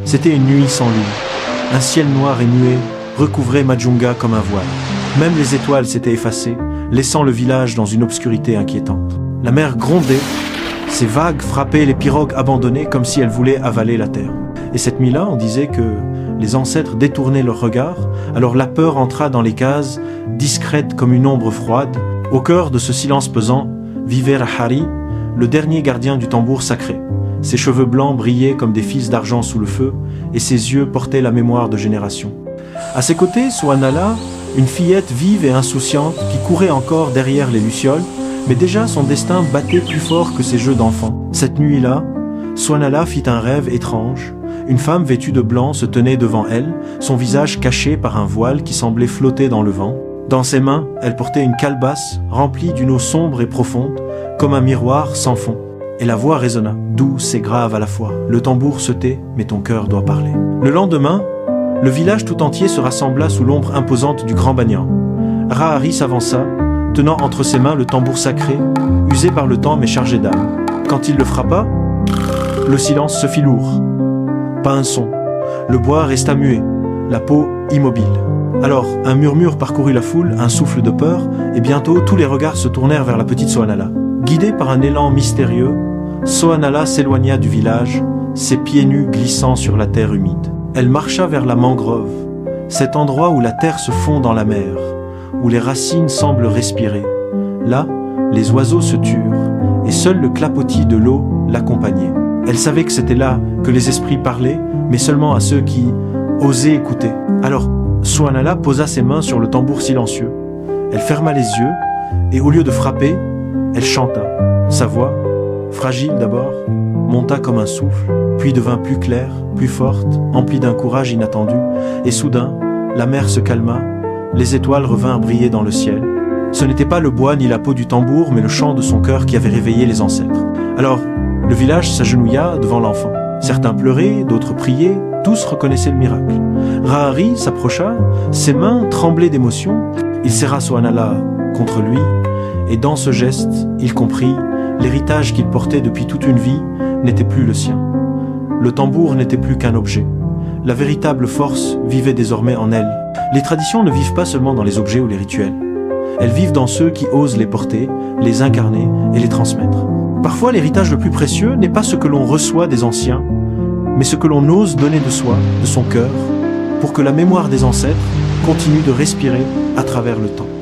C'était une nuit sans lune. Un ciel noir et muet recouvrait Majunga comme un voile. Même les étoiles s'étaient effacées, laissant le village dans une obscurité inquiétante. La mer grondait, ses vagues frappaient les pirogues abandonnées comme si elles voulaient avaler la terre. Et cette nuit-là, on disait que les ancêtres détournaient leur regard, alors la peur entra dans les cases, discrète comme une ombre froide. Au cœur de ce silence pesant, vivait Rahari, le dernier gardien du tambour sacré. Ses cheveux blancs brillaient comme des fils d'argent sous le feu, et ses yeux portaient la mémoire de générations. À ses côtés, Souanala, une fillette vive et insouciante qui courait encore derrière les lucioles, mais déjà son destin battait plus fort que ses jeux d'enfant. Cette nuit-là, Souanala fit un rêve étrange. Une femme vêtue de blanc se tenait devant elle, son visage caché par un voile qui semblait flotter dans le vent. Dans ses mains, elle portait une calebasse remplie d'une eau sombre et profonde, comme un miroir sans fond. Et la voix résonna, douce et grave à la fois. Le tambour se tait, mais ton cœur doit parler. Le lendemain, le village tout entier se rassembla sous l'ombre imposante du grand banyan. Rahari s'avança, tenant entre ses mains le tambour sacré, usé par le temps mais chargé d'âme. Quand il le frappa, le silence se fit lourd. Pas un son. Le bois resta muet, la peau immobile. Alors, un murmure parcourut la foule, un souffle de peur, et bientôt tous les regards se tournèrent vers la petite Souanala. Guidée par un élan mystérieux, Souanala s'éloigna du village, ses pieds nus glissant sur la terre humide. Elle marcha vers la mangrove, cet endroit où la terre se fond dans la mer, où les racines semblent respirer. Là, les oiseaux se turent, et seul le clapotis de l'eau l'accompagnait. Elle savait que c'était là que les esprits parlaient, mais seulement à ceux qui osaient écouter. Alors, Souanala posa ses mains sur le tambour silencieux. Elle ferma les yeux, et au lieu de frapper, elle chanta. Sa voix, fragile d'abord, monta comme un souffle, puis devint plus claire, plus forte, emplie d'un courage inattendu, et soudain, la mer se calma, les étoiles revinrent briller dans le ciel. Ce n'était pas le bois ni la peau du tambour, mais le chant de son cœur qui avait réveillé les ancêtres. Alors, le village s'agenouilla devant l'enfant. Certains pleuraient, d'autres priaient, tous reconnaissaient le miracle. Rahari s'approcha, ses mains tremblaient d'émotion. Il serra Souanala contre lui, et dans ce geste, il comprit l'héritage qu'il portait depuis toute une vie n'était plus le sien. Le tambour n'était plus qu'un objet. La véritable force vivait désormais en elle. Les traditions ne vivent pas seulement dans les objets ou les rituels. Elles vivent dans ceux qui osent les porter, les incarner et les transmettre. Parfois, l'héritage le plus précieux n'est pas ce que l'on reçoit des anciens, mais ce que l'on ose donner de soi, de son cœur, pour que la mémoire des ancêtres continue de respirer à travers le temps.